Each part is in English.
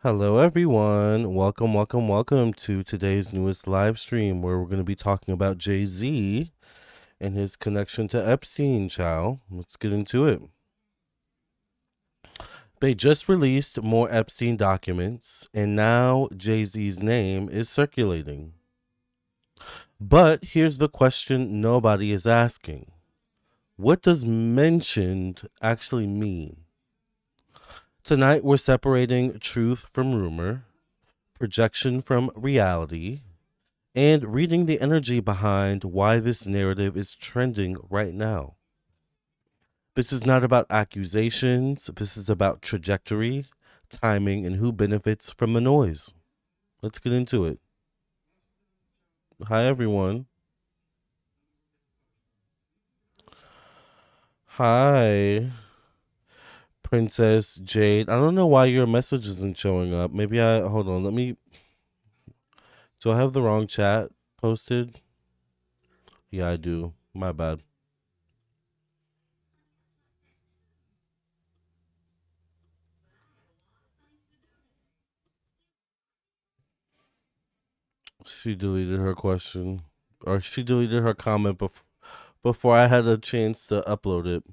Hello, everyone. Welcome to today's newest live stream where we're going to be talking about JayZ and his connection to Epstein, child. Let's get into it. They just released more Epstein documents, and now JayZ's name is circulating. But here's the question nobody is asking: what does mentioned actually mean? Tonight, we're separating truth from rumor, projection from reality, and reading the energy behind why this narrative is trending right now. This is not about accusations, this is about trajectory, timing, and who benefits from the noise. Let's get into it. Hi, everyone. Hi, Princess Jade. I don't know why your message isn't showing up. Maybe hold on, let me. Do I have the wrong chat posted? Yeah, I do. My bad. She deleted her question, or she deleted her comment before I had a chance to upload it.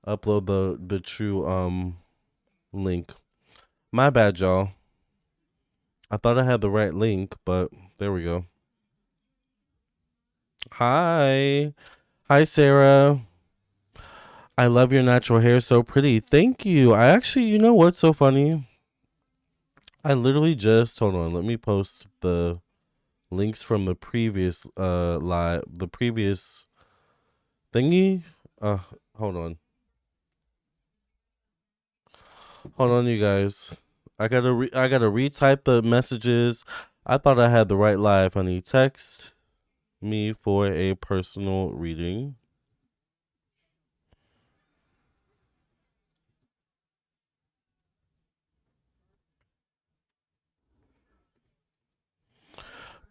Upload the true link. My bad, y'all. I thought I had the right link, but there we go. Hi. Hi, Sarah. I love your natural hair, so pretty. Thank you. I actually, you know what's so funny? I literally just hold on, let me post the links from the previous live the previous thingy. Uh hold on. Hold on, you guys. I gotta retype the messages. I thought I had the right live, honey. Text me for a personal reading.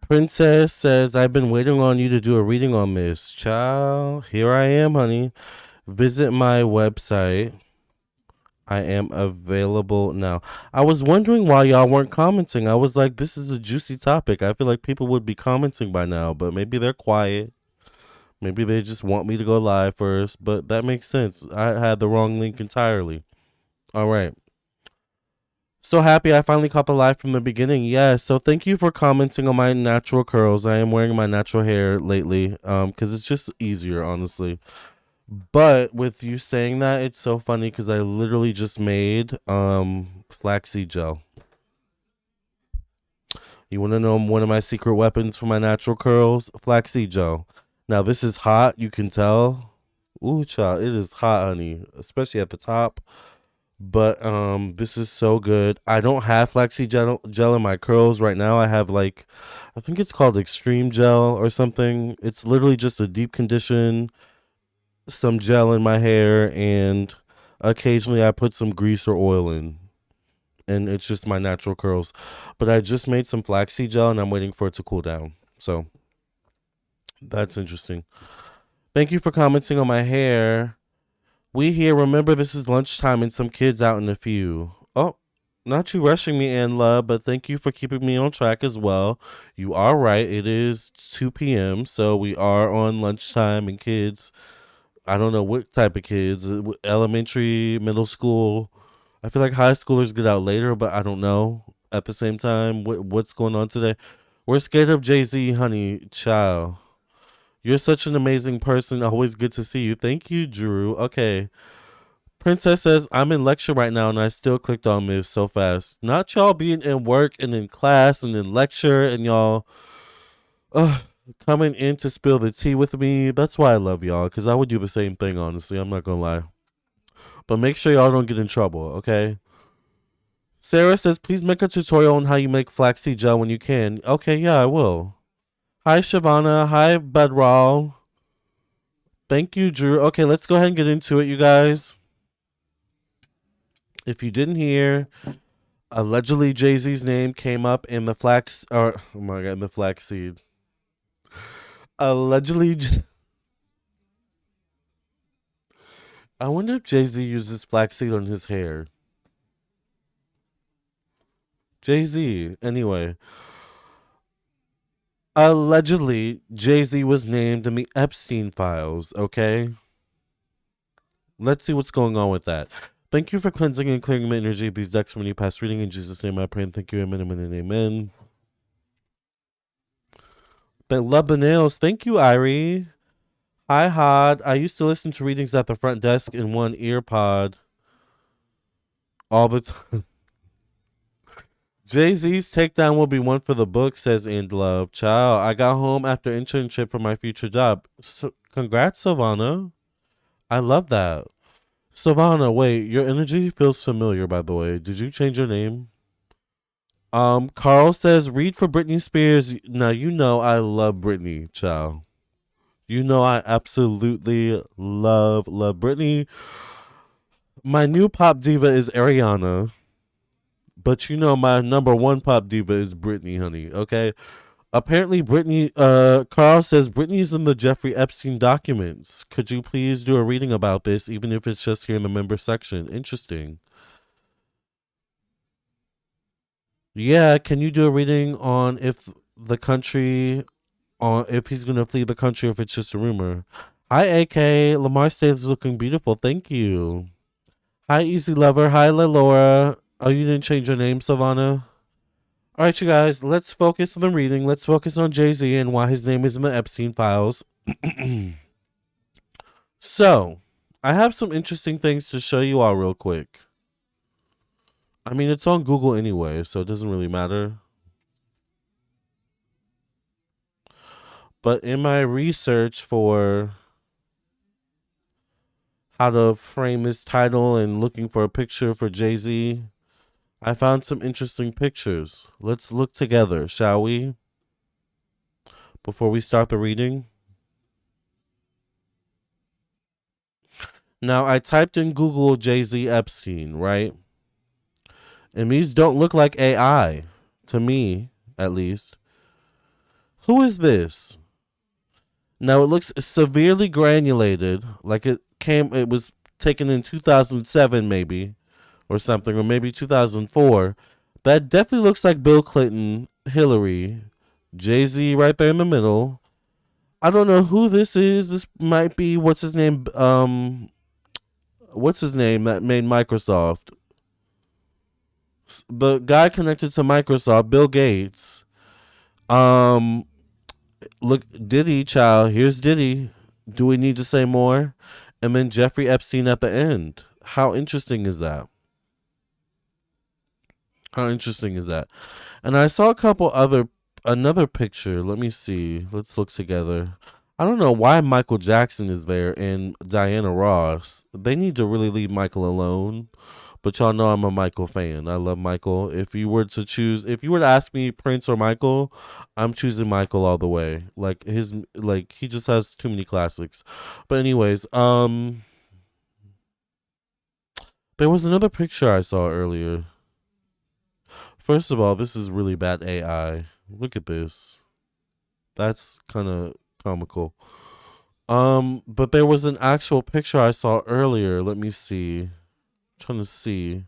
Princess says I've been waiting on you to do a reading on this. Child, here I am, honey. Visit my website. I am available now. I was wondering why y'all weren't commenting. I was like, this is a juicy topic. I feel like people would be commenting by now, but maybe they're quiet. Maybe they just want me to go live first, but that makes sense. I had the wrong link entirely. All right. So happy I finally caught the live from the beginning. Yes. So thank you for commenting on my natural curls. I am wearing my natural hair lately cuz it's just easier, honestly. But with you saying that, it's so funny cuz I literally just made flaxseed gel. You want to know one of my secret weapons for my natural curls? Flaxseed gel. Now this is hot, you can tell. Ooh, child, it is hot, honey, especially at the top. But this is so good. I don't have flaxseed gel in my curls right now. I have like, I think it's called extreme gel or something. It's literally just a deep condition, some gel in my hair, and occasionally I put some grease or oil in. And it's just my natural curls. But I just made some flaxseed gel and I'm waiting for it to cool down. So that's interesting. Thank you for commenting on my hair. We here, remember this is lunchtime and some kids out in a few. Oh, not you rushing me in, love, but thank you for keeping me on track as well. You are right. It is 2 p.m., so we are on lunchtime and kids. I don't know what type of kids, elementary, middle school. I feel like high schoolers get out later, but I don't know. At the same time, what's going on today? We're scared of JayZ, honey, child. You're such an amazing person. Always good to see you. Thank you, Drew. Okay. Princess says, I'm in lecture right now and I still clicked on this so fast. Not y'all being in work and in class and in lecture and y'all uh, coming in to spill the tea with me. That's why I love y'all, because I would do the same thing, honestly. I'm not going to lie. But make sure y'all don't get in trouble, okay? Sarah says, please make a tutorial on how you make flaxseed gel when you can. Okay, yeah, I will. Hi, Shavana. Hi, Bedral. Thank you, Drew. Okay, let's go ahead and get into it, you guys. If you didn't hear, allegedly JayZ's name came up in the oh my god, in the flaxseed. Allegedly, I wonder if JayZ uses flaxseed on his hair. JayZ. Anyway, allegedly, JayZ was named in the Epstein files, okay? Let's see what's going on with that. Thank you for cleansing and clearing the energy of these decks from any past reading. In Jesus' name I pray and thank you. Amen, amen, and amen. But love the nails. Thank you, Irie. Hi, Hod. I used to listen to readings at the front desk in one ear pod all the time. JayZ's takedown will be one for the book, says And Love. Ciao. I got home after internship for my future job. So, congrats, Savannah. I love that. Savannah, wait, your energy feels familiar, by the way. Did you change your name? Carl says, read for Britney Spears. Now, you know I love Britney, ciao. You know I absolutely love Britney. My new pop diva is Ariana. But you know my number one pop diva is Britney, honey, okay? Apparently Britney, Carl says Britney's in the Jeffrey Epstein documents. Could you please do a reading about this, even if it's just here in the member section? Interesting. Yeah, can you do a reading on if the country, on if he's gonna flee the country, or if it's just a rumor? Hi, AK. Lamarr stays looking beautiful. Thank you. Hi, Easy Lover. Hi, Laura. Oh, you didn't change your name, Savannah? All right, you guys, let's focus on the reading. Let's focus on JayZ and why his name is in the Epstein files. So, I have some interesting things to show you all real quick. I mean, it's on Google anyway, so it doesn't really matter. But in my research for how to frame this title and looking for a picture for JayZ, I found some interesting pictures. Let's look together, shall we? Before we start the reading. Now, I typed in Google JayZ Epstein, right? And these don't look like AI, to me, at least. Who is this? Now, it looks severely granulated, like it was taken in 2007, maybe, or something, or maybe 2004. That definitely looks like Bill Clinton, Hillary, JayZ right there in the middle. I don't know who this is. This might be, what's his name that made Microsoft? The guy connected to Microsoft, Bill Gates. Look, Diddy, child. Here's Diddy. Do we need to say more? And then Jeffrey Epstein at the end. How interesting is that? How interesting is that? And I saw another picture. Let me see. Let's look together. I don't know why Michael Jackson is there and Diana Ross. They need to really leave Michael alone. But y'all know I'm a Michael fan. I love Michael. If you were to ask me Prince or Michael, I'm choosing Michael all the way. He just has too many classics. But anyways, there was another picture I saw earlier. First of all, this is really bad AI. Look at this. That's kind of comical. But there was an actual picture I saw earlier. Let me see. Trying to see.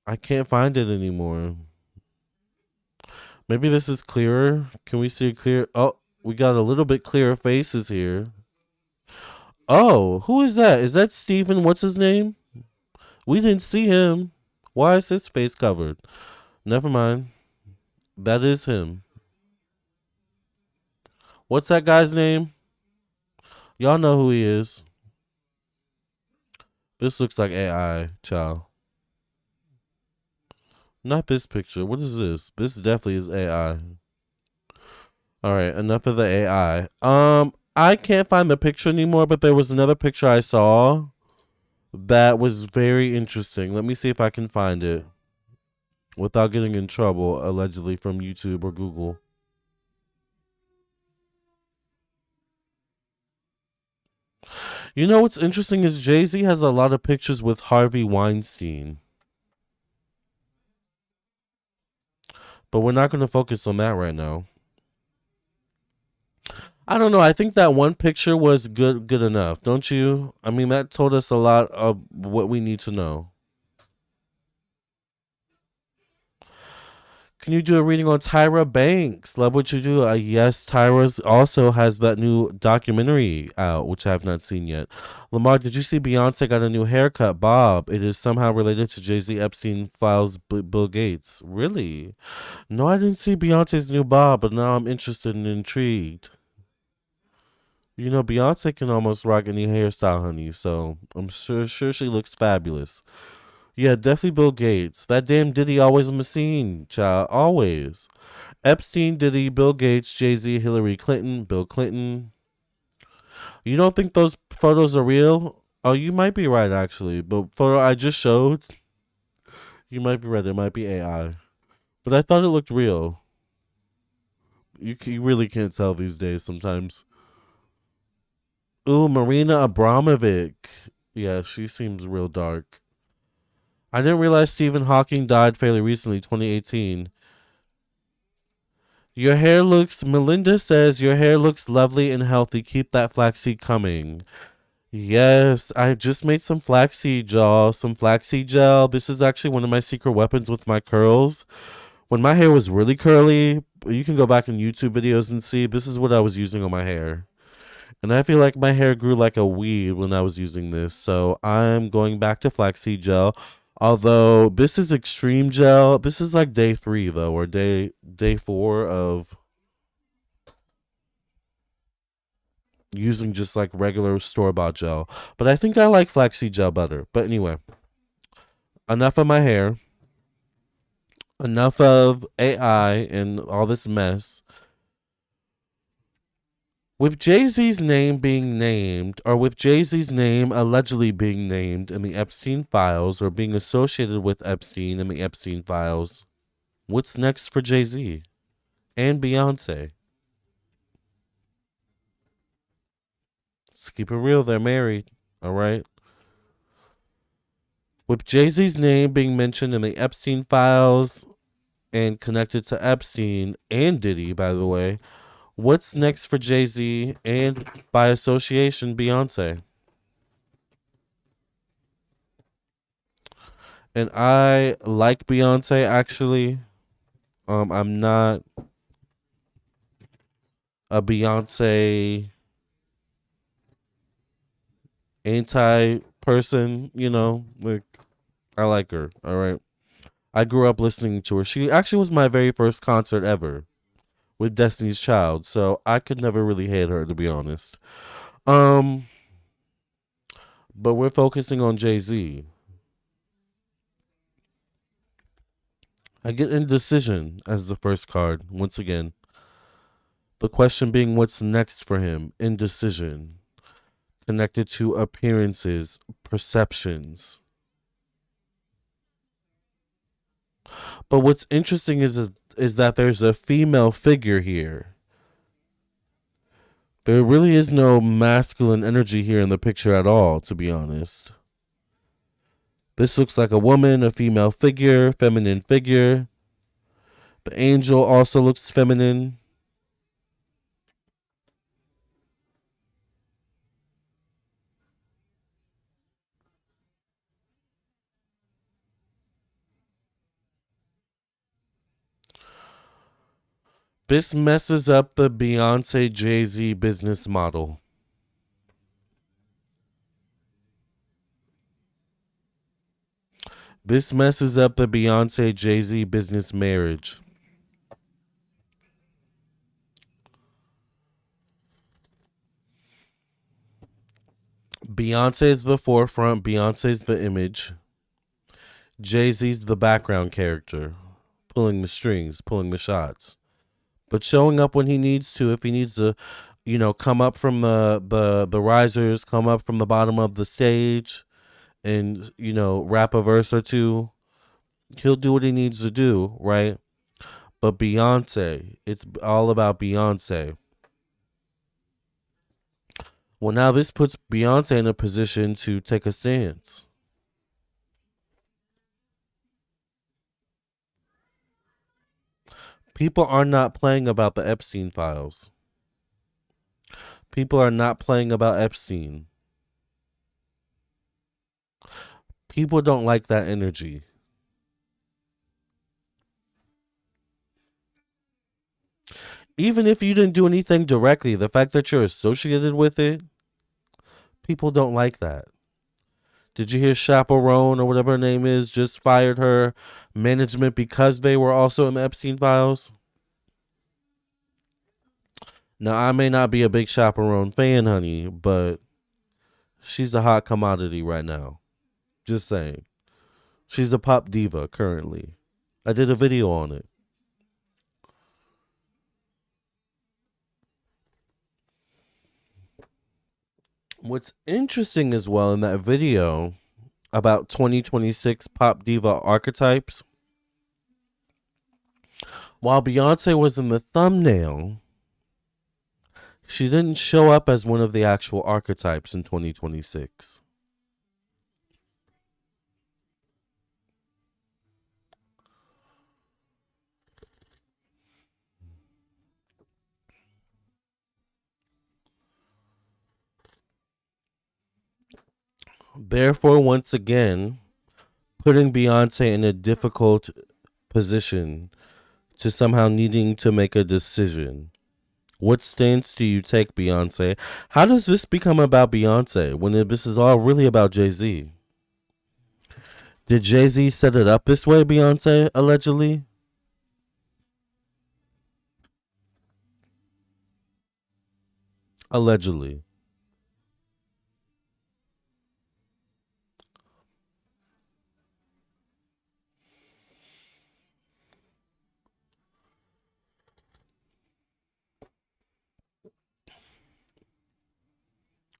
I can't find it anymore. Maybe this is clearer. Can we see a clear? Oh, we got a little bit clearer faces here. Oh, who is that? Is that Steven? What's his name? We didn't see him. Why is his face covered? Never mind. That is him. What's that guy's name? Y'all know who he is. This looks like AI, child. Not this picture. What is this? This definitely is AI. Alright, enough of the AI. I can't find the picture anymore, but there was another picture I saw that was very interesting. Let me see if I can find it without getting in trouble, allegedly, from YouTube or Google. You know what's interesting is JayZ has a lot of pictures with Harvey Weinstein. But we're not going to focus on that right now. I don't know. I think that one picture was good enough, don't you? I mean, that told us a lot of what we need to know. Can you do a reading on Tyra Banks? Love what you do. Yes, Tyra's also has that new documentary out, which I have not seen yet. Lamarr, did you see Beyonce got a new haircut? Bob, it is somehow related to JayZ Epstein files Bill Gates. Really? No, I didn't see Beyonce's new bob, but now I'm interested and intrigued. You know, Beyonce can almost rock any hairstyle, honey. So I'm sure she looks fabulous. Yeah, definitely Bill Gates. That damn Diddy always on the scene, child. Always. Epstein, Diddy, Bill Gates, JayZ, Hillary Clinton, Bill Clinton. You don't think those photos are real? Oh, you might be right, actually. But photo I just showed, you might be right. It might be AI. But I thought it looked real. You really can't tell these days sometimes. Ooh, Marina Abramovic. Yeah, she seems real dark. I didn't realize Stephen Hawking died fairly recently, 2018. Your hair looks, Melinda says, your hair looks lovely and healthy. Keep that flaxseed coming. Yes, I just made some flaxseed, y'all. Some flaxseed gel. This is actually one of my secret weapons with my curls. When my hair was really curly, you can go back in YouTube videos and see. This is what I was using on my hair. And I feel like my hair grew like a weed when I was using this. So I'm going back to flaxseed gel. Although this is extreme gel. This is like day 3 though, or day 4 of using just like regular store bought gel. But I think I like flaxseed gel better. But anyway, enough of my hair. Enough of AI and all this mess. With JayZ's name being named, or with JayZ's name allegedly being named in the Epstein files, or being associated with Epstein in the Epstein files, what's next for JayZ and Beyonce? Let's keep it real, they're married, all right? With JayZ's name being mentioned in the Epstein files and connected to Epstein and Diddy, by the way, what's next for JayZ and, by association, Beyonce? And I like Beyonce actually. I'm not a Beyonce anti person, you know. Like I like her. All right. I grew up listening to her. She actually was my very first concert ever with Destiny's Child, so I could never really hate her to be honest. Um, but we're focusing on JayZ. I get indecision as the first card once again. The question being what's next for him? Indecision. Connected to appearances, perceptions. But what's interesting is that there's a female figure here. There really is no masculine energy here in the picture at all, to be honest. This looks like a woman, a female figure, feminine figure. The angel also looks feminine. This messes up the Beyonce JayZ business model. This messes up the Beyonce JayZ business marriage. Beyonce's the forefront, Beyonce's the image. JayZ's the background character, pulling the strings, pulling the shots. But showing up when he needs to, if he needs to, come up from the risers, come up from the bottom of the stage and, rap a verse or two, he'll do what he needs to do, right? But Beyonce, it's all about Beyonce. Well, now this puts Beyonce in a position to take a stance. People are not playing about the Epstein files. People are not playing about Epstein. People don't like that energy. Even if you didn't do anything directly, the fact that you're associated with it, people don't like that. Did you hear Chaperone or whatever her name is just fired her management because they were also in the Epstein files? Now, I may not be a big Chaperone fan, honey, but she's a hot commodity right now. Just saying. She's a pop diva currently. I did a video on it. What's interesting as well in that video about 2026 pop diva archetypes, while Beyonce was in the thumbnail, she didn't show up as one of the actual archetypes in 2026. Therefore, once again, putting Beyonce in a difficult position to somehow needing to make a decision. What stance do you take, Beyonce? How does this become about Beyonce when this is all really about JayZ? Did JayZ set it up this way, Beyonce, allegedly? Allegedly.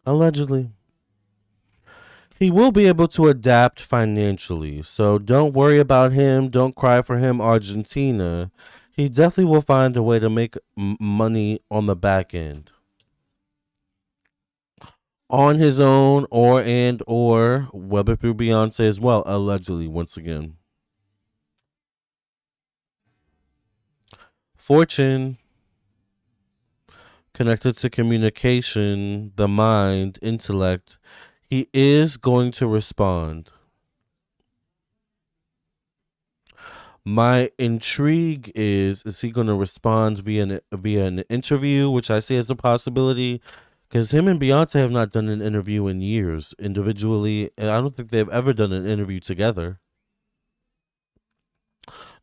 Allegedly. He will be able to adapt financially, so don't worry about him. Don't cry for him, Argentina. He definitely will find a way to make money on the back end. On his own or whether through Beyonce as well, allegedly, once again. Fortune connected to communication, the mind, intellect. He is going to respond. My intrigue is he going to respond via an interview, which I see as a possibility, because him and Beyonce have not done an interview in years individually, and I don't think they've ever done an interview together.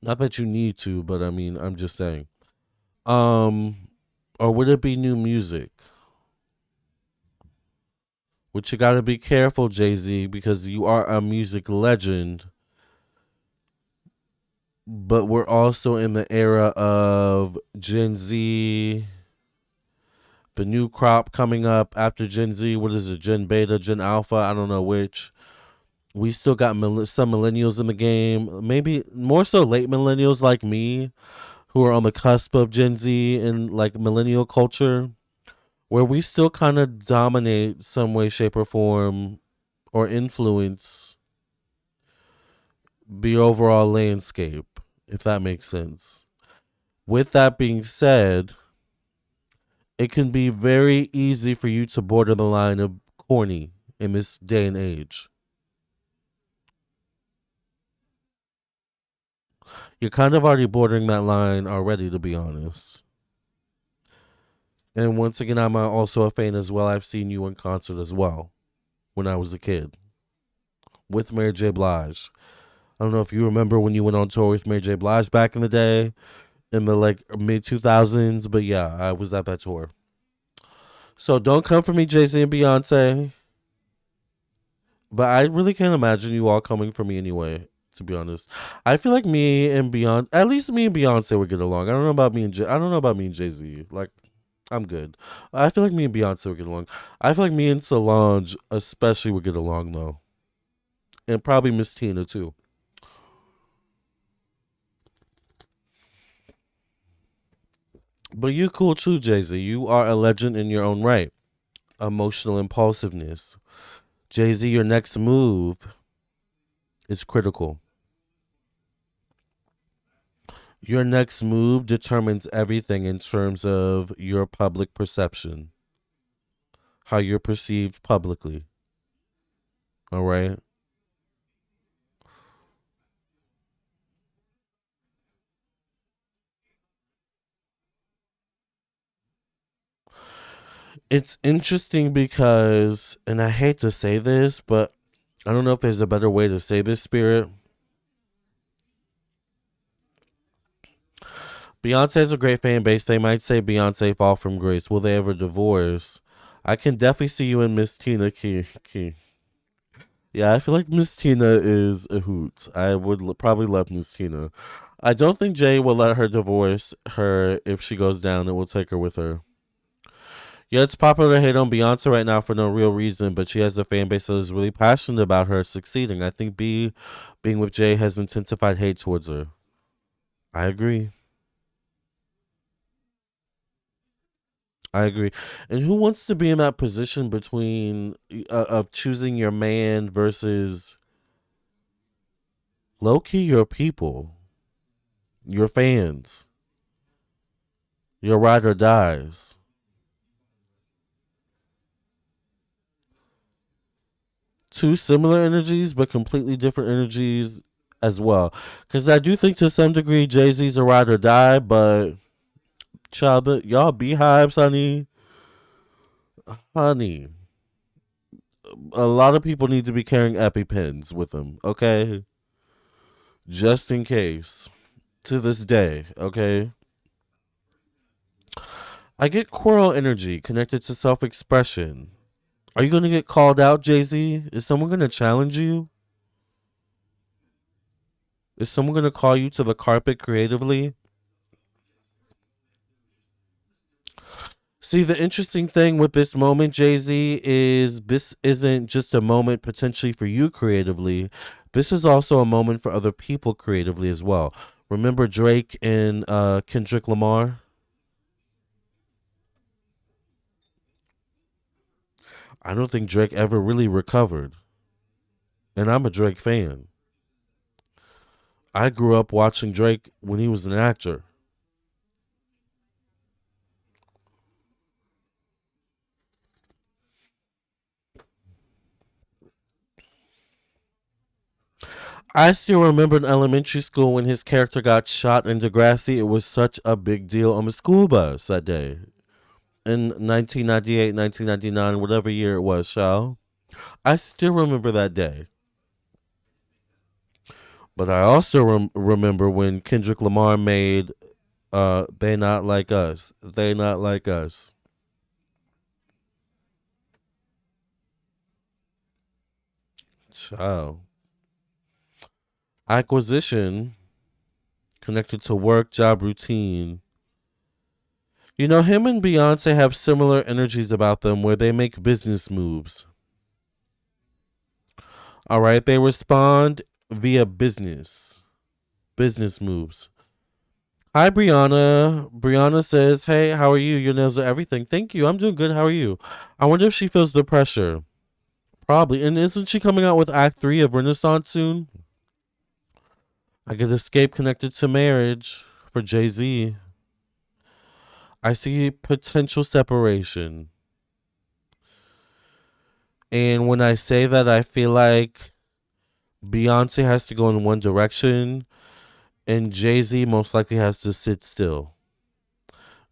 Not that you need to, but I mean, I'm just saying. Um, or would it be new music? Which you got to be careful, JayZ, because you are a music legend, but we're also in the era of Gen Z, the new crop coming up after Gen Z. What is it? Gen Beta, Gen Alpha? I don't know which. We still got some millennials in the game. Maybe more so late millennials like me, who are on the cusp of Gen Z and like millennial culture, where we still kind of dominate some way, shape, or form or influence the overall landscape, if that makes sense. With that being said, it can be very easy for you to border the line of corny in this day and age. You're kind of already bordering that line already, to be honest. And once again, I'm also a fan as well. I've seen you in concert as well when I was a kid with Mary J. Blige. I don't know if you remember when you went on tour with Mary J. Blige back in the day in the like mid 2000s, but yeah, I was at that tour. So don't come for me, JayZ and Beyonce. But I really can't imagine you all coming for me anyway. To be honest, I feel like me and Beyonce, at least me and Beyonce would get along. I don't know about me and I don't know about me and JayZ. Like, I'm good. I feel like me and Beyonce would get along. I feel like me and Solange especially would get along though, and probably Miss Tina too. But you cool too, JayZ. You are a legend in your own right. Emotional impulsiveness. JayZ, your next move is critical. Your next move determines everything in terms of your public perception. how you're perceived publicly. All right. It's interesting because, and I hate to say this, but I don't know if there's a better way to say this, Spirit. Beyonce has a great fan base. They might say Beyonce fall from grace. Will they ever divorce? I can definitely see you and Miss Tina Key. Yeah, I feel like Miss Tina is a hoot. I would probably love Miss Tina. I don't think Jay will let her divorce her if she goes down and will take her with her. Yeah, it's popular to hate on Beyonce right now for no real reason, but she has a fan base that is really passionate about her succeeding. I think being with Jay has intensified hate towards her. I agree. I agree. And who wants to be in that position between of choosing your man versus low key your people, your fans, your ride or dies? Two similar energies, but completely different energies as well. Because I do think to some degree JayZ's a ride or die, but child, y'all beehives, honey. A lot of people need to be carrying EpiPens with them, okay? Just in case. To this day, okay? I get quarrel energy connected to self expression. Are you going to get called out, JayZ? Is someone going to challenge you? Is someone going to call you to the carpet creatively? See, the interesting thing with this moment, JayZ, is this isn't just a moment potentially for you creatively. This is also a moment for other people creatively as well. Remember Drake and Kendrick Lamar? I don't think Drake ever really recovered. And I'm a Drake fan. I grew up watching Drake when he was an actor. I still remember in elementary school when his character got shot in Degrassi. It was such a big deal on the school bus that day. In 1998, 1999, whatever year it was, shall. I still remember that day. But I also remember when Kendrick Lamar made They Not Like Us. They Not Like Us. Child. Acquisition connected to work, job routine. You know, him and Beyonce have similar energies about them where they make business moves. All right, they respond via business moves. Hi, Brianna. Brianna says, "Hey, how are you? Your nails are everything. Thank you. I'm doing good. How are you?" I wonder if she feels the pressure. Probably. And isn't she coming out with Act 3 of Renaissance soon? I get escape connected to marriage for JayZ. I see potential separation. And when I say that, I feel like Beyonce has to go in one direction and JayZ most likely has to sit still.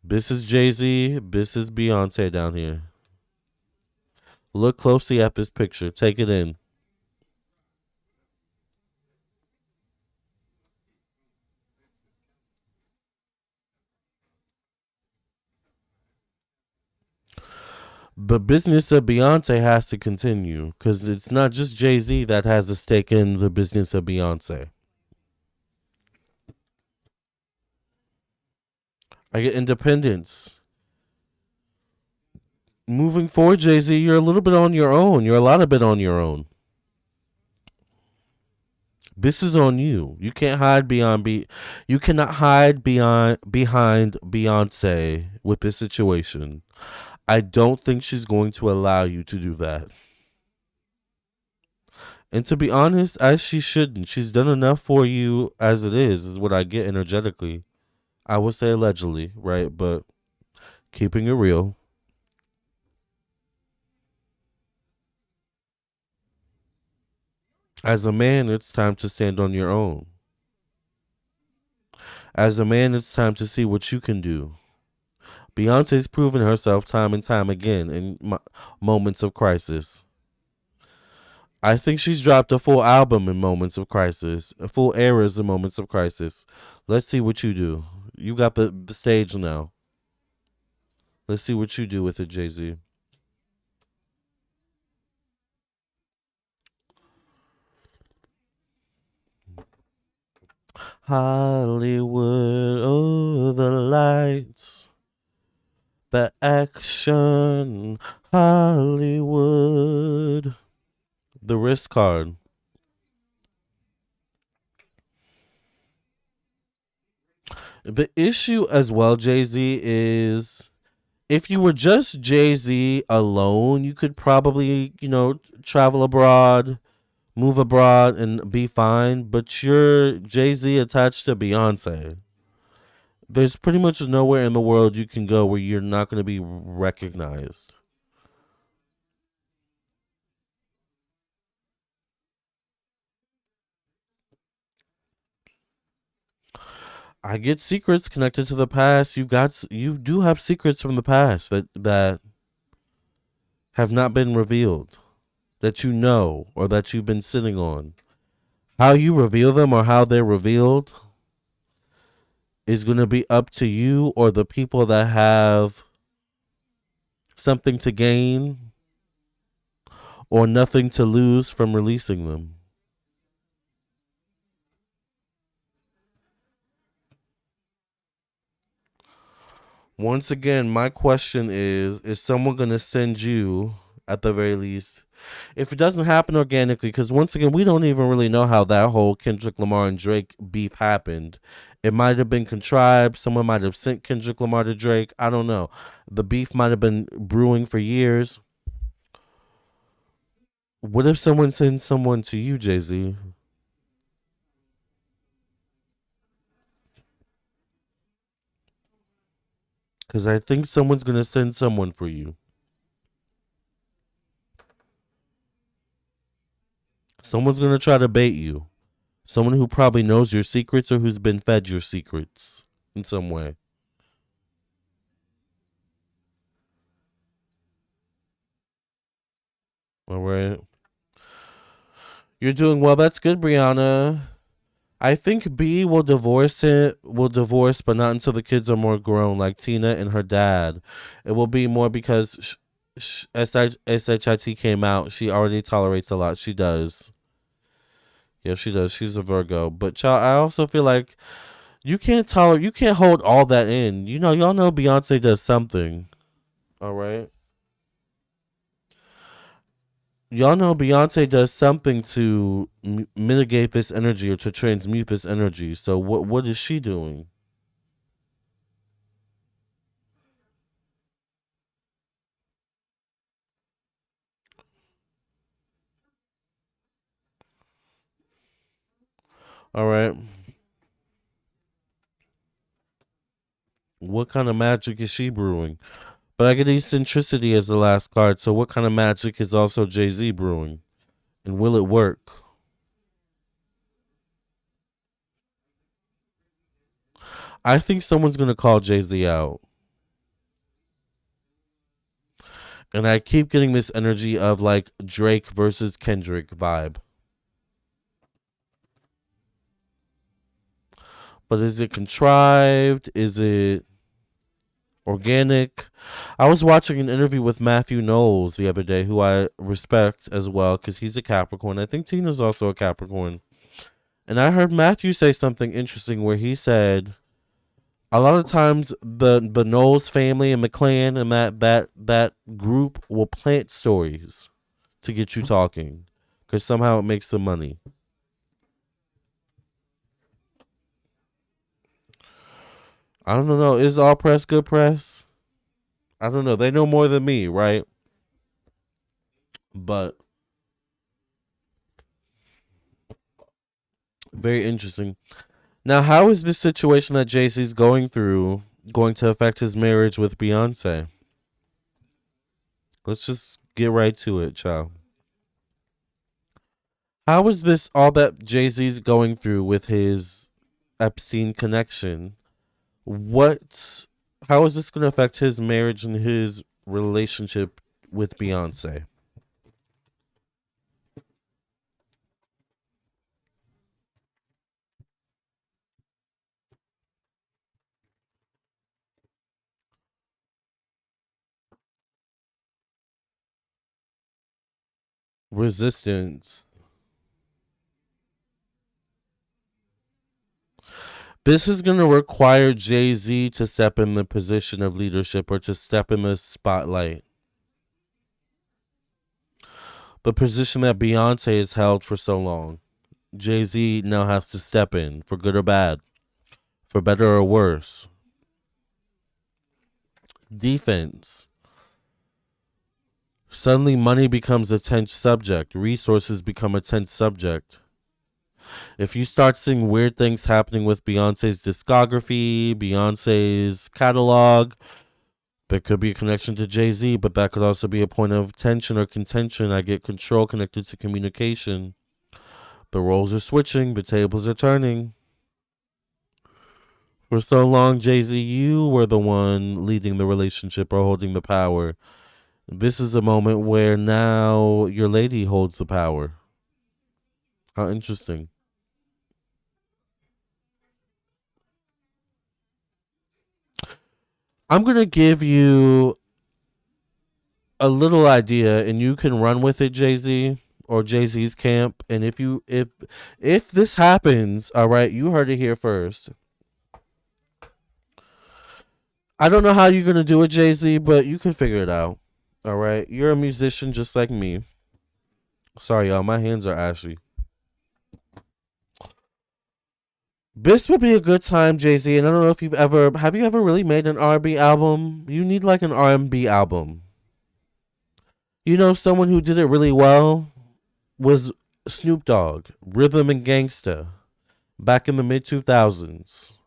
This is JayZ. This is Beyonce down here. Look closely at this picture. Take it in. The business of Beyonce has to continue because it's not just JayZ that has a stake in the business of Beyonce. I get independence. Moving forward, JayZ, you're a little bit on your own. You're a lot of bit on your own. This is on you. You can't hide you cannot hide beyond behind Beyonce with this situation. I don't think she's going to allow you to do that. And to be honest, as she shouldn't. She's done enough for you as it is what I get energetically. I would say allegedly, right? But keeping it real. As a man, it's time to stand on your own. As a man, it's time to see what you can do. Beyonce's proven herself time and time again in moments of crisis. I think she's dropped a full album in moments of crisis, a full eras in moments of crisis. Let's see what you do. You got the stage now. Let's see what you do with it, JayZ. Hollywood, oh, the lights, the action, Hollywood. The wrist card. The issue as well, JayZ, is if you were just JayZ alone, you could probably, travel abroad, move abroad, and be fine. But you're JayZ attached to Beyonce. There's pretty much nowhere in the world you can go where you're not going to be recognized. I get secrets connected to the past. You do have secrets from the past that have not been revealed, that you know or that you've been sitting on. How you reveal them or how they're revealed is going to be up to you or the people that have something to gain or nothing to lose from releasing them. Once again, my question is someone going to send you, at the very least, if it doesn't happen organically, because once again, we don't even really know how that whole Kendrick Lamar and Drake beef happened. It might have been contrived. Someone might have sent Kendrick Lamar to Drake. I don't know. The beef might have been brewing for years. What if someone sends someone to you, JayZ? Because I think someone's going to send someone for you. Someone's going to try to bait you. Someone who probably knows your secrets or who's been fed your secrets in some way. All right. You're doing well. That's good, Brianna. I think B will divorce it. Will divorce, but not until the kids are more grown, like Tina and her dad. It will be more because SHIT came out. She already tolerates a lot. She does. Yeah, she does. She's a Virgo. But child, I also feel like you can't tolerate. You can't hold all that in. Y'all know Beyonce does something. All right. Y'all know Beyonce does something to mitigate this energy or to transmute this energy. So what is she doing? All right. What kind of magic is she brewing? But I get eccentricity as the last card. So what kind of magic is also JayZ brewing? And will it work? I think someone's gonna call JayZ out. And I keep getting this energy of like Drake versus Kendrick vibe. But is it contrived? Is it organic? I was watching an interview with Matthew Knowles the other day, who I respect as well because he's a Capricorn. I think Tina's also a Capricorn. And I heard Matthew say something interesting where he said a lot of times the Knowles family and the clan and that group will plant stories to get you talking because somehow it makes them money. I don't know. Is all press good press? I don't know. They know more than me, right? But very interesting. Now, how is this situation that JC's going through going to affect his marriage with Beyonce? Let's just get right to it, child. How is this all that JayZ's going through with his Epstein connection? What? How is this going to affect his marriage and his relationship with Beyonce? Resistance. This is going to require JayZ to step in the position of leadership or to step in the spotlight. The position that Beyonce has held for so long. JayZ now has to step in for good or bad, for better or worse. Defense. Suddenly, money becomes a tense subject. Resources become a tense subject. If you start seeing weird things happening with Beyonce's discography, Beyonce's catalog, there could be a connection to JayZ, but that could also be a point of tension or contention. I get control connected to communication. The roles are switching, the tables are turning. For so long, JayZ, you were the one leading the relationship or holding the power. This is a moment where now your lady holds the power. How interesting. I'm going to give you a little idea and you can run with it, JayZ, or JayZ's camp. And if this happens, all right, you heard it here first. I don't know how you're going to do it, JayZ, but you can figure it out. All right. You're a musician just like me. Sorry, y'all. My hands are ashy. This would be a good time, JayZ. And I don't know if have you ever really made an R&B album? You need like an R&B album. You know, someone who did it really well was Snoop Dogg, Rhythm and Gangsta, back in the mid 2000s.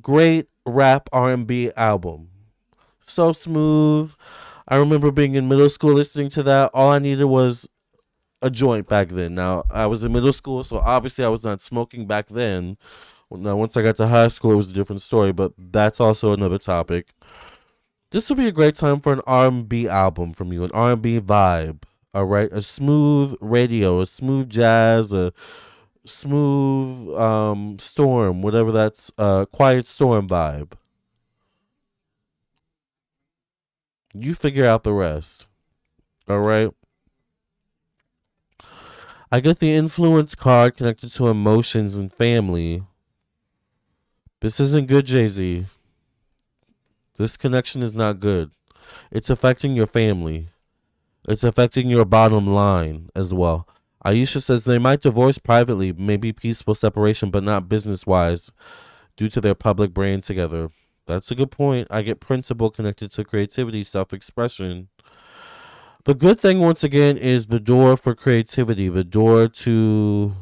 Great rap R&B album. So smooth. I remember being in middle school listening to that. All I needed was a joint back then. Now, I was in middle school, so obviously I was not smoking back then. Now, once I got to high school, it was a different story, but that's also another topic. This would be a great time for an R&B album from you, an R&B vibe. All right, a smooth radio, a smooth jazz, a smooth storm, whatever that's quiet storm vibe. You figure out the rest. All right. I get the influence card connected to emotions and family. This isn't good, JayZ. This connection is not good. It's affecting your family. It's affecting your bottom line as well. Aisha says they might divorce privately, maybe peaceful separation, but not business wise, due to their public brand together. That's a good point. I get principle connected to creativity, self expression. The good thing, once again, is the door for creativity, the door to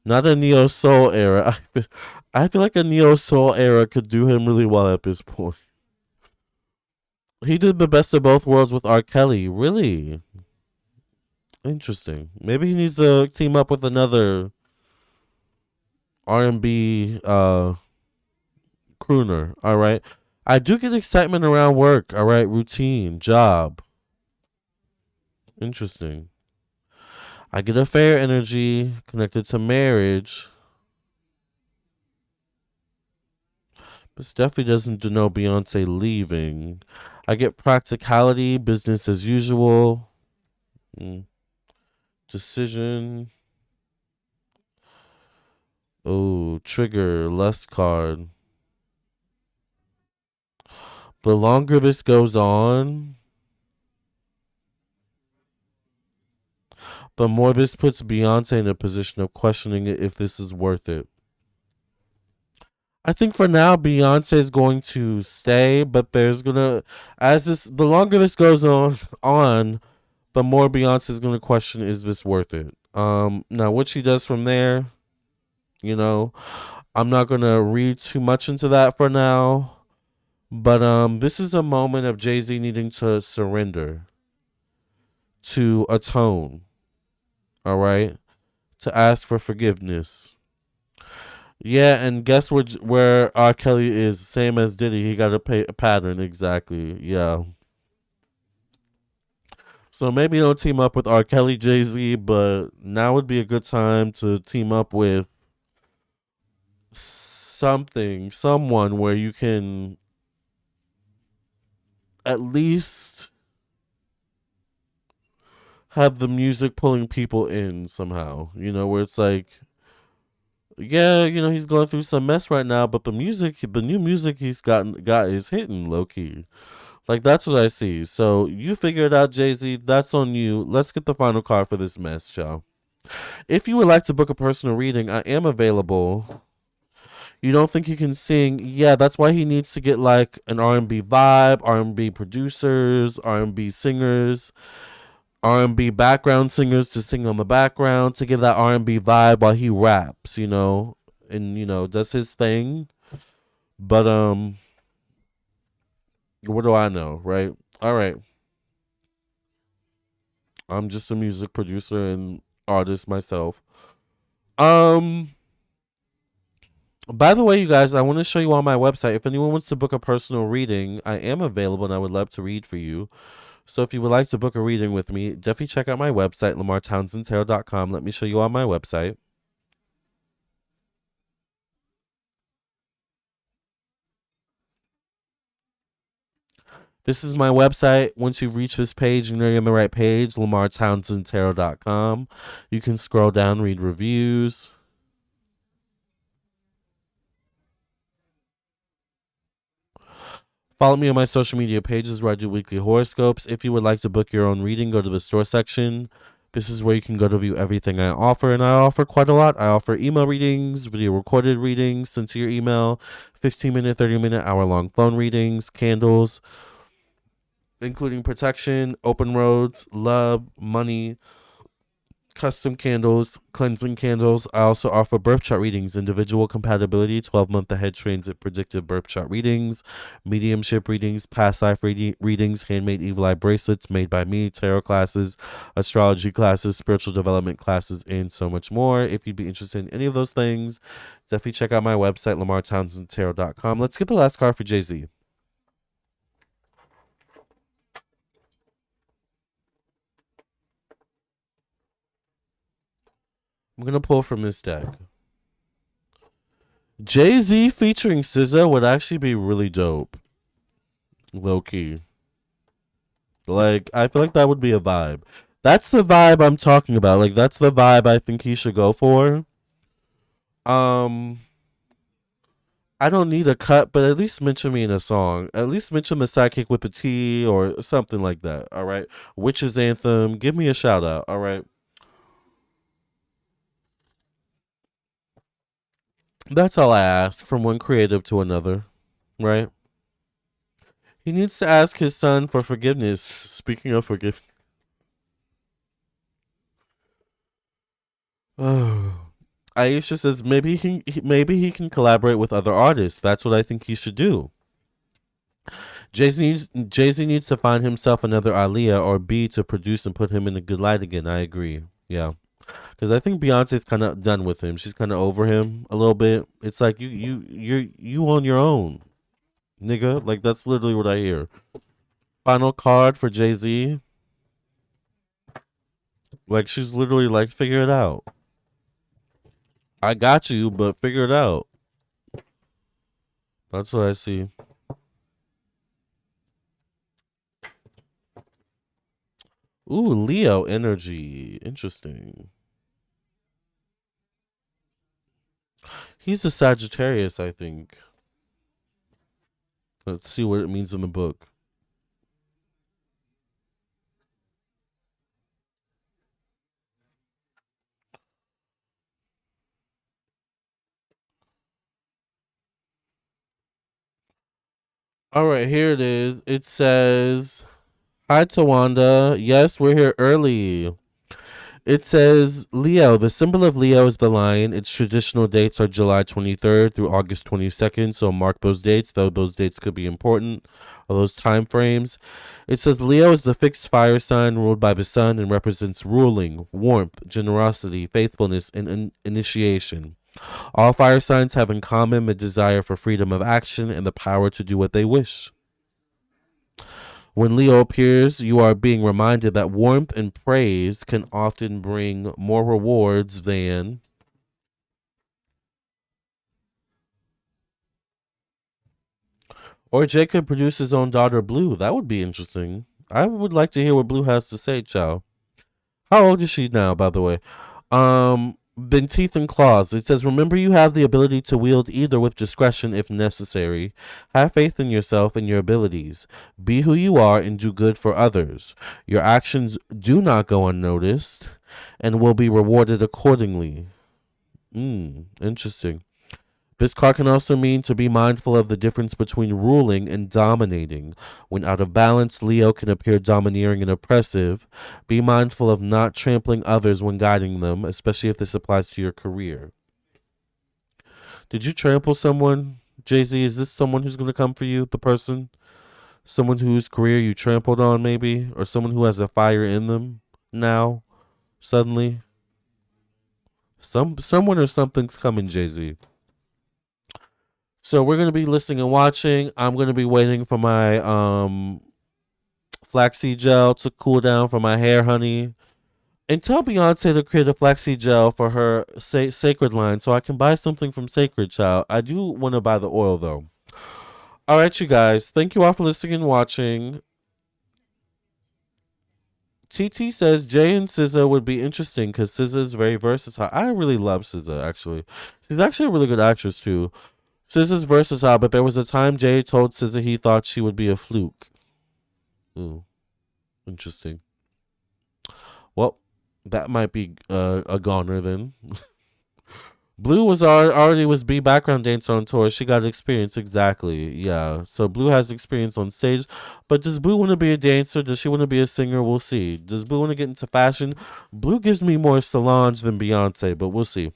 not a neo soul era. I feel like a neo soul era could do him really well at this point. He did the best of both worlds with R. Kelly. Really interesting. Maybe he needs to team up with another R&B crooner. All right. I do get excitement around work. All right, routine, job. Interesting. I get a fair energy connected to marriage. This definitely doesn't denote Beyonce leaving. I get practicality, business as usual. Mm. Decision. Oh, trigger, lust card. The longer this goes on, the more this puts Beyonce in a position of questioning if this is worth it. I think for now Beyonce is going to stay, but there's gonna as this the longer this goes on, the more Beyonce is gonna question is this worth it. Now what she does from there, you know, I'm not gonna read too much into that for now. But this is a moment of JayZ needing to surrender, to atone. All right, to ask for forgiveness. Yeah, and guess where R. Kelly is? Same as Diddy. He got a pattern exactly. Yeah. So maybe don't team up with R. Kelly, JayZ, but now would be a good time to team up with someone where you can at least have the music pulling people in somehow. Where it's like, yeah, he's going through some mess right now, but the new music he's got is hitting low key. Like that's what I see. So you figure it out, JayZ. That's on you. Let's get the final card for this mess, y'all. If you would like to book a personal reading, I am available. You don't think he can sing? Yeah, that's why he needs to get like an R&B vibe, R&B producers, R&B singers, R&B background singers to sing on the background to give that R&B vibe while he raps, and does his thing. But what do I know, right? All right. I'm just a music producer and artist myself. Um by the way, you guys, I want to show you on my website. If anyone wants to book a personal reading, I am available and I would love to read for you. So if you would like to book a reading with me, definitely check out my website, lamartownsendtarot.com. Let me show you on my website. This is my website. Once you reach this page, you know you're on the right page, lamartownsendtarot.com. You can scroll down, read reviews. Follow me on my social media pages where I do weekly horoscopes. If you would like to book your own reading, go to the store section. This is where you can go to view everything I offer, and I offer quite a lot. I offer email readings, video recorded readings sent to your email, 15-minute, 30-minute, hour-long phone readings, candles, including protection, open roads, love, money, custom candles, cleansing candles. I also offer birth chart readings, individual compatibility, 12-month ahead transit predictive birth chart readings, mediumship readings, past life readings, handmade evil eye bracelets made by me, tarot classes, astrology classes, spiritual development classes, and so much more. If you'd be interested in any of those things, definitely check out my website, lamartownsendtarot.com. Let's get the last card for JayZ. I'm going to pull from this deck. JayZ featuring SZA would actually be really dope. Low key. Like, I feel like that would be a vibe. That's the vibe I'm talking about. Like, that's the vibe I think he should go for. Um, I don't need a cut, but at least mention me in a song. At least mention the sidekick with a T or something like that. All right. Witch's Anthem. Give me a shout out. All right. That's all I ask from one creative to another. Right. He needs to ask his son for forgiveness. Speaking of forgiveness. Oh. Aisha says maybe he can collaborate with other artists. That's what I think he should do. JayZ needs to find himself another Aaliyah or B to produce and put him in a good light again. I agree. Yeah, because I think Beyonce's kind of done with him. She's kind of over him a little bit. It's like you on your own, nigga. Like that's literally what I hear. Final card for JayZ. Like she's literally like figure it out. I got you, but figure it out. That's what I see. Ooh, Leo energy. Interesting. He's a Sagittarius, I think. Let's see what it means in the book. All right, here it is. It says, "Hi, Tawanda. Yes, we're here early." It says, "Leo, the symbol of Leo is the lion. Its traditional dates are July 23rd through August 22nd. So mark those dates, though those dates could be important. of those time frames. It says Leo is the fixed fire sign ruled by the sun and represents ruling, warmth, generosity, faithfulness, and initiation. All fire signs have in common the desire for freedom of action and the power to do what they wish. When Leo appears, you are being reminded that warmth and praise can often bring more rewards than... Or Jay could produce his own daughter, Blue. That would be interesting. I would like to hear what Blue has to say, Chow. How old is she now, by the way? Been teeth and claws. It says, remember you have the ability to wield either with discretion if necessary. Have faith in yourself and your abilities. Be who you are and do good for others. Your actions do not go unnoticed and will be rewarded accordingly. Interesting. This card can also mean to be mindful of the difference between ruling and dominating. When out of balance, Leo can appear domineering and oppressive. Be mindful of not trampling others when guiding them, especially if this applies to your career. Did you trample someone, JayZ? Is this someone who's going to come for you, the person? Someone whose career you trampled on, maybe? Or someone who has a fire in them now, suddenly? Someone or something's coming, JayZ. So we're going to be listening and watching. I'm going to be waiting for my flaxseed gel to cool down for my hair, honey. And tell Beyonce to create a flaxseed gel for her Sacred line so I can buy something from Sacred, child. I do want to buy the oil, though. All right, you guys. Thank you all for listening and watching. TT says Jay and SZA would be interesting because SZA is very versatile. I really love SZA, actually. She's actually a really good actress, too. SZA's versatile, but there was a time Jay told SZA he thought she would be a fluke. Ooh, interesting. Well, that might be a goner then. Blue was already was B background dancer on tour. She got experience, exactly. Yeah, so Blue has experience on stage. But does Blue want to be a dancer? Does she want to be a singer? We'll see. Does Blue want to get into fashion? Blue gives me more Solange than Beyonce, but we'll see.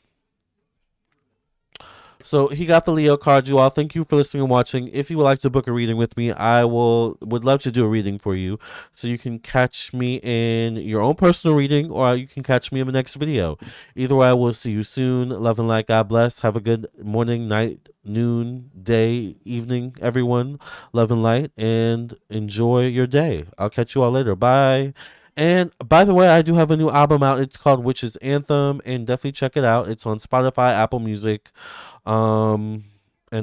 So he got the Leo card, you all. Thank you for listening and watching. If you would like to book a reading with me, I would love to do a reading for you. So you can catch me in your own personal reading, or you can catch me in the next video. Either way, I will see you soon. Love and light. God bless. Have a good morning, night, noon, day, evening, everyone. Love and light, and enjoy your day. I'll catch you all later. Bye. And by the way, I do have a new album out. It's called Witch's Anthem, and definitely check it out. It's on Spotify, Apple Music, and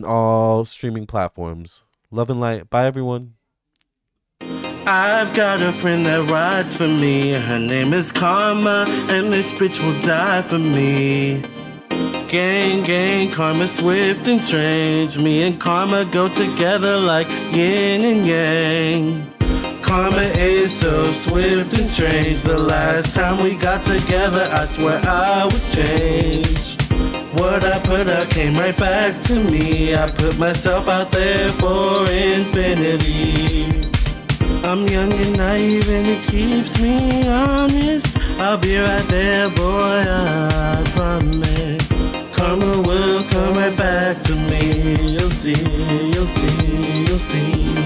all streaming platforms. Love and light. Bye, everyone. I've got a friend that rides for me. Her name is Karma, and this bitch will die for me. Gang, gang, Karma swift and strange. Me and Karma go together like yin and yang. Karma is so swift and strange. The last time we got together, I swear I was changed. What I put out came right back to me. I put myself out there for infinity. I'm young and naive and it keeps me honest. I'll be right there, boy, I promise. Karma will come right back to me. You'll see, you'll see, you'll see.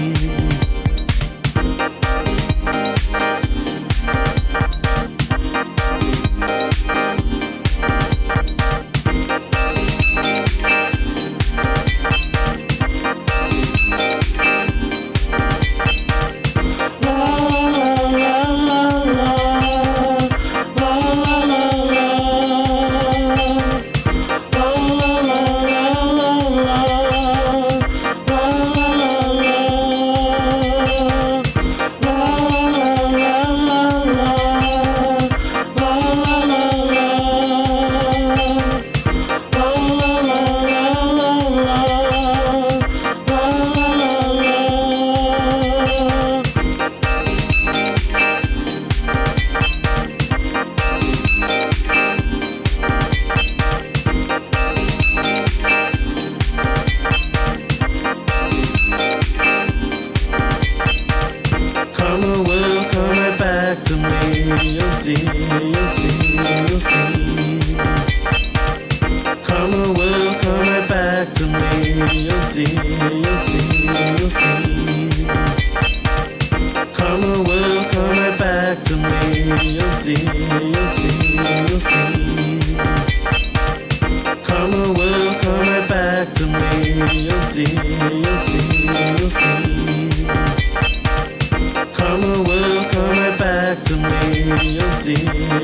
You'll see, you'll see, you'll see. see, you'll see, you'll see. Karma will come right back to me. You'll see, you'll see, you'll see. Karma will come right back to me. You'll see.